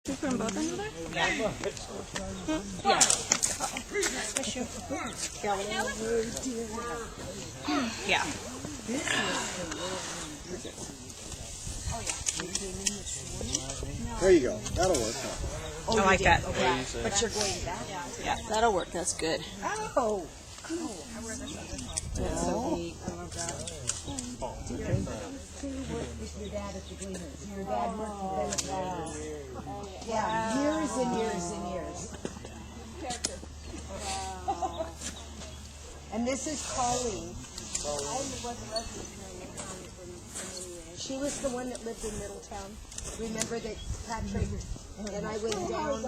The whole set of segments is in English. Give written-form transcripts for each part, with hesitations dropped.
You put them both under there? Yeah. There you go. That'll work. I like that. Okay. But you're going back. Yeah, that'll work. That's good. Oh, cool. That's so neat. I love that. Who worked with your dad at the Gleaners? Your dad worked with them at the Gleaners. Yeah, years and years and years. And this is Colleen. She was the one that lived in Middletown. Remember that Patrick and I went down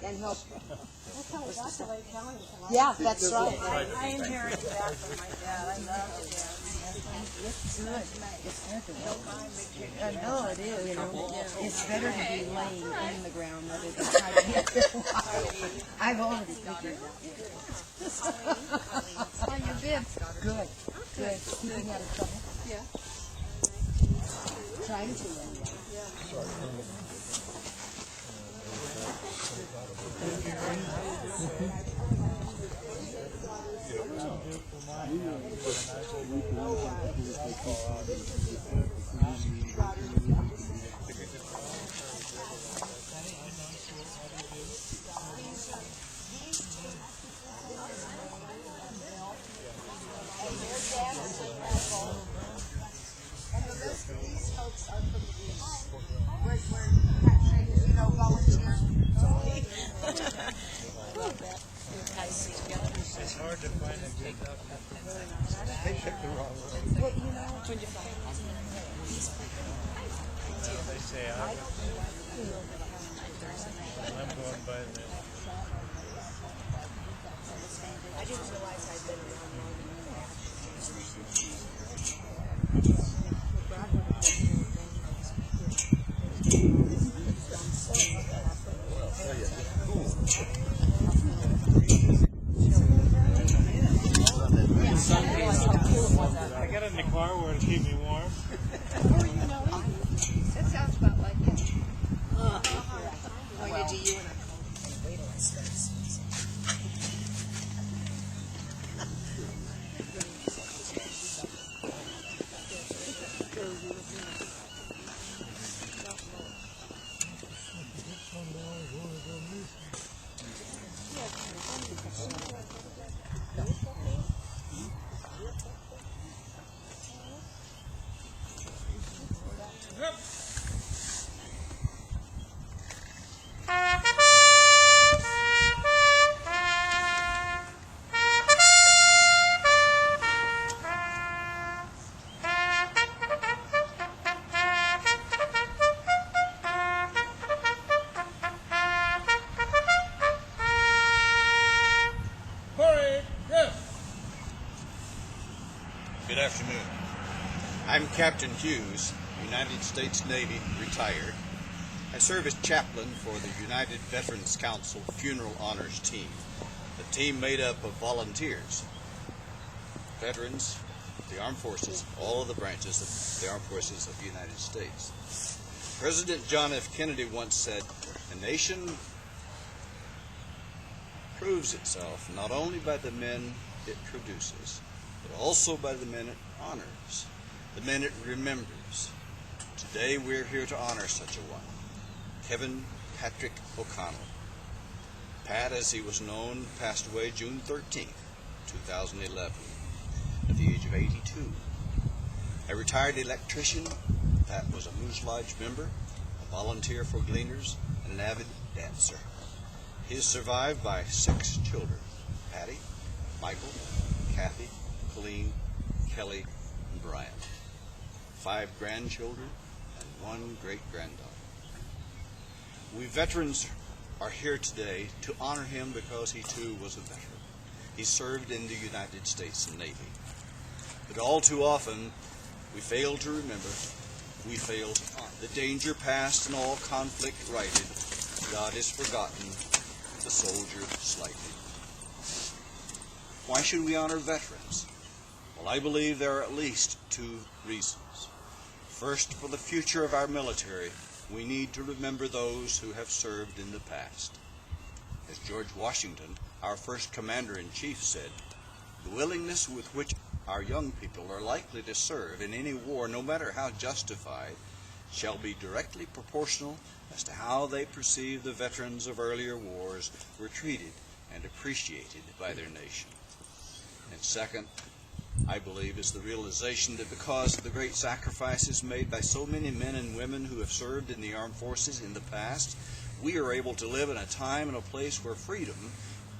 and helped. That's how we got to Lake County. Yeah, that's right. I inherited that from my dad. I love it. It's good. It's good to help. I know it is. You know, it's better to be laying in the ground rather than trying to hit the water. I've already figured that. How you been? Good. Good. Keeping out of trouble. Yeah. Trying to. These folks are from the east. Where Patrick, you know, volunteers. It's hard to find a good They picked the wrong one. Well, you know, They say I'm going by the. I didn't realize I'd been around long enough. I got it in the car where to keep me warm. That sounds about like it. Pointed to you and I. Good afternoon. I'm Captain Hughes, United States Navy, retired. I serve as chaplain for the United Veterans Council Funeral Honors Team, a team made up of volunteers, veterans, the armed forces, all of the branches of the armed forces of the United States. President John F. Kennedy once said, "A nation proves itself not only by the men it produces, but also by the men it honors, the men it remembers." Today we're here to honor such a one, Kevin Patrick O'Connell. Pat, as he was known, passed away June 13th, 2011, at the age of 82. A retired electrician, Pat was a Moose Lodge member, a volunteer for Gleaners, and an avid dancer. He is survived by 6 children: Patty, Michael, Kathy, Colleen, Kelly, and Brian. 5 grandchildren and 1 great-granddaughter. We veterans are here today to honor him because he too was a veteran. He served in the United States Navy. But all too often, we fail to remember, we fail to honor. The danger past and all conflict righted, God is forgotten, the soldier slighted. Why should we honor veterans? Well, I believe there are at least 2 reasons. First, for the future of our military, we need to remember those who have served in the past. As George Washington, our first commander-in-chief, said, "The willingness with which our young people are likely to serve in any war, no matter how justified, shall be directly proportional as to how they perceive the veterans of earlier wars were treated and appreciated by their nation." And second, I believe, is the realization that because of the great sacrifices made by so many men and women who have served in the armed forces in the past, we are able to live in a time and a place where freedom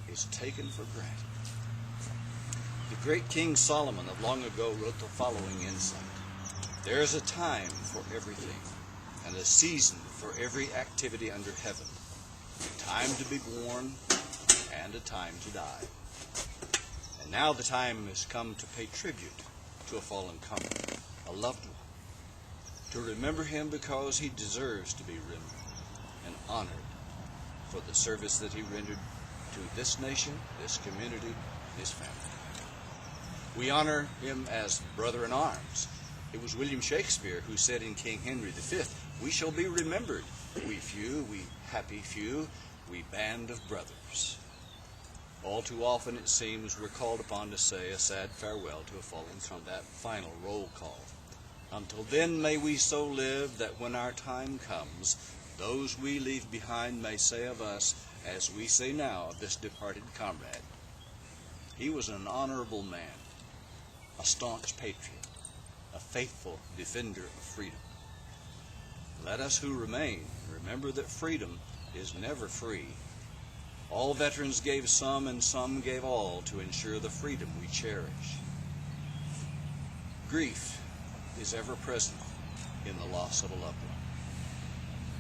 is taken for granted. The great King Solomon of long ago wrote the following insight: "There is a time for everything, and a season for every activity under heaven, a time to be born and a time to die. And now the time has come to pay tribute to a fallen comrade, a loved one, to remember him because he deserves to be remembered and honored for the service that he rendered to this nation, this community, his family. We honor him as brother in arms. It was William Shakespeare who said in King Henry V, "We shall be remembered, we few, we happy few, we band of brothers." All too often, it seems, we're called upon to say a sad farewell to a fallen from that final roll call. Until then, may we so live that when our time comes, those we leave behind may say of us, as we say now of this departed comrade, "He was an honorable man, a staunch patriot, a faithful defender of freedom." Let us who remain remember that freedom is never free. All veterans gave some, and some gave all to ensure the freedom we cherish. Grief is ever present in the loss of a loved one.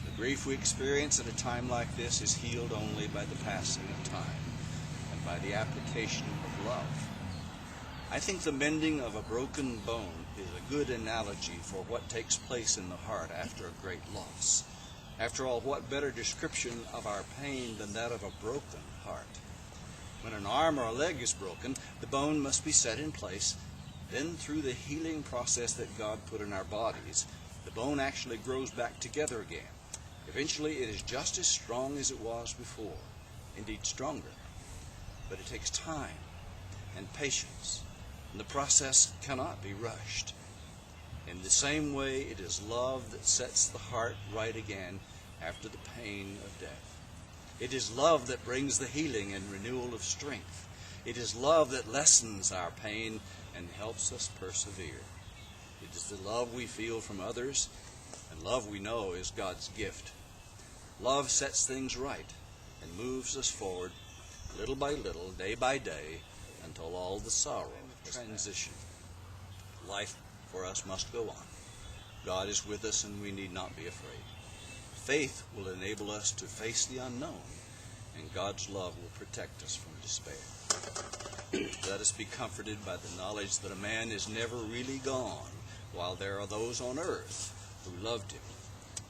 The grief we experience at a time like this is healed only by the passing of time and by the application of love. I think the mending of a broken bone is a good analogy for what takes place in the heart after a great loss. After all, what better description of our pain than that of a broken heart? When an arm or a leg is broken, the bone must be set in place. Then, through the healing process that God put in our bodies, the bone actually grows back together again. Eventually, it is just as strong as it was before, indeed stronger. But it takes time and patience, and the process cannot be rushed. In the same way, it is love that sets the heart right again after the pain of death. It is love that brings the healing and renewal of strength. It is love that lessens our pain and helps us persevere. It is the love we feel from others, and love we know is God's gift. Love sets things right and moves us forward little by little, day by day, until all the sorrow transition. Life for us must go on. God is with us, and we need not be afraid. Faith will enable us to face the unknown, and God's love will protect us from despair. Let us be comforted by the knowledge that a man is never really gone while there are those on earth who loved him.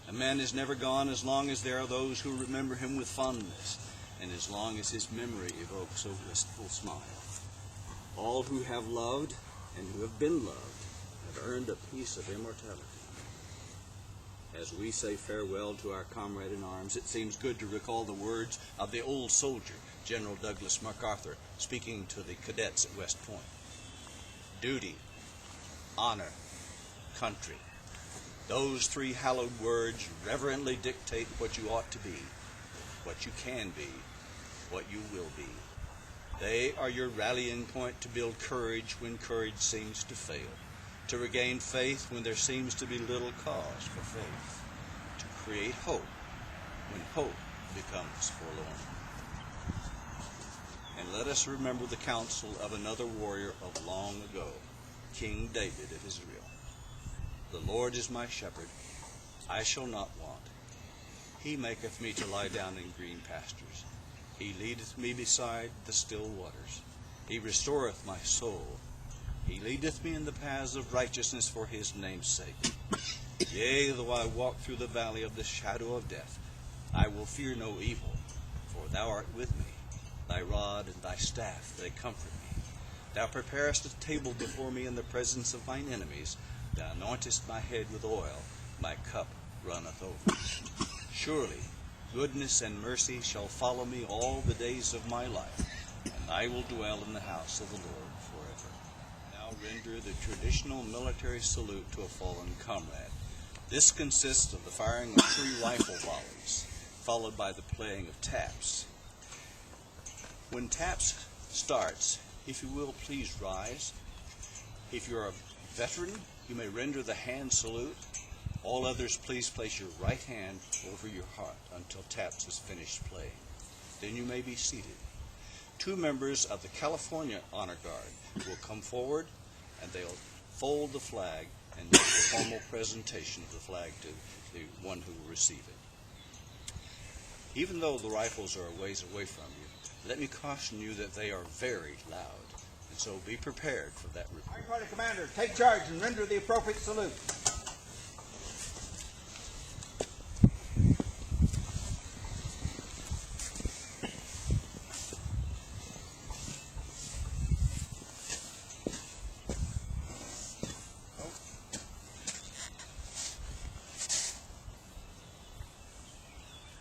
A man is never gone as long as there are those who remember him with fondness, and as long as his memory evokes a wistful smile. All who have loved and who have been loved have earned a piece of immortality. As we say farewell to our comrade in arms, it seems good to recall the words of the old soldier, General Douglas MacArthur, speaking to the cadets at West Point. Duty, honor, country. Those three hallowed words reverently dictate what you ought to be, what you can be, what you will be. They are your rallying point to build courage when courage seems to fail, to regain faith when there seems to be little cause for faith, to create hope when hope becomes forlorn. And let us remember the counsel of another warrior of long ago, King David of Israel. The Lord is my shepherd, I shall not want. He maketh me to lie down in green pastures. He leadeth me beside the still waters. He restoreth my soul. He leadeth me in the paths of righteousness for his name's sake. Yea, though I walk through the valley of the shadow of death, I will fear no evil, for thou art with me. Thy rod and thy staff, they comfort me. Thou preparest a table before me in the presence of mine enemies. Thou anointest my head with oil, my cup runneth over. Surely goodness and mercy shall follow me all the days of my life, and I will dwell in the house of the Lord forever. Now render the traditional military salute to a fallen comrade. This consists of the firing of 3 rifle volleys, followed by the playing of taps. When taps starts, if you will, please rise. If you're a veteran, you may render the hand salute. All others, please place your right hand over your heart until taps is finished playing. Then you may be seated. 2 members of the California Honor Guard will come forward, and they'll fold the flag and make the formal presentation of the flag to the one who will receive it. Even though the rifles are a ways away from you, let me caution you that they are very loud, and so be prepared for that report. Army Party Commander, take charge and render the appropriate salute.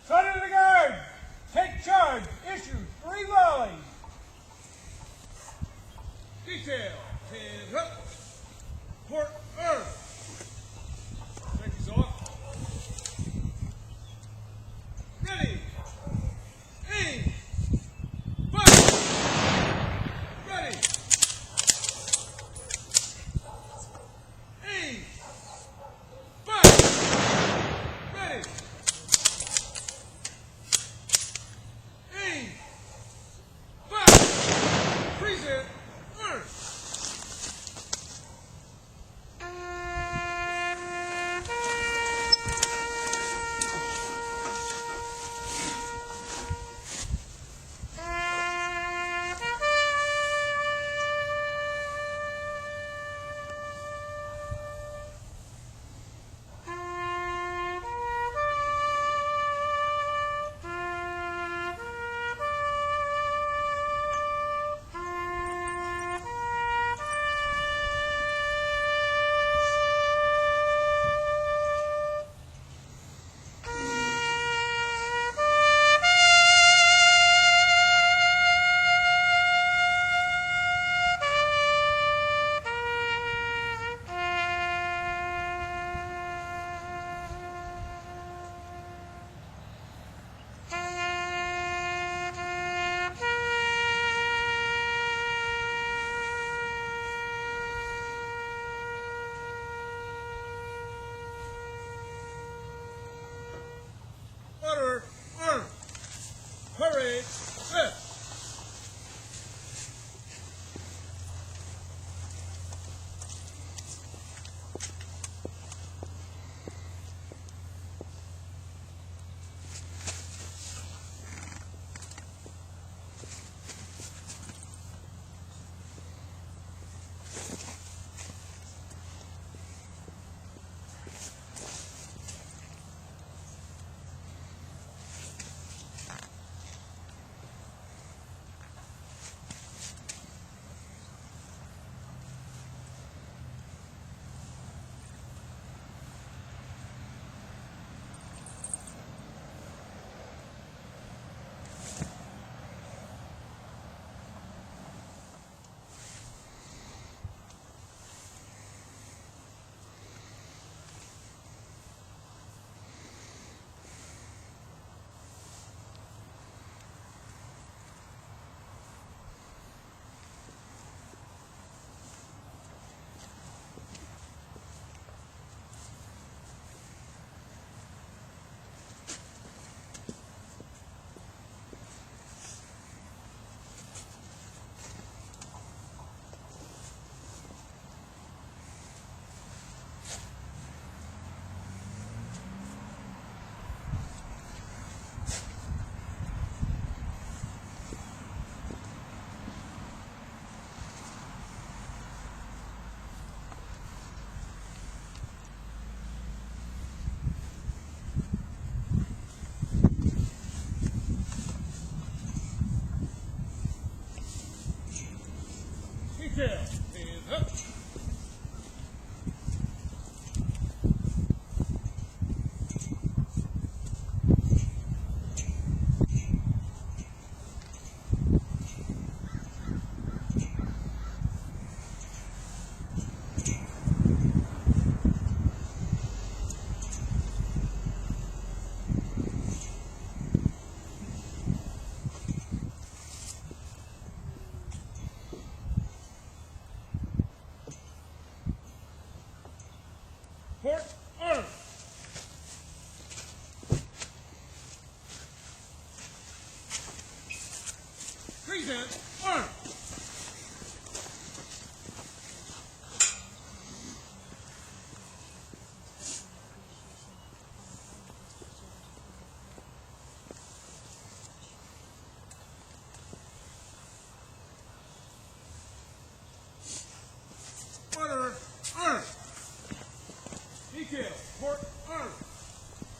Cut in the guard! Take charge! Issue 3 volleys! Detail! 10 up! Port earth!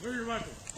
Where's your weapon?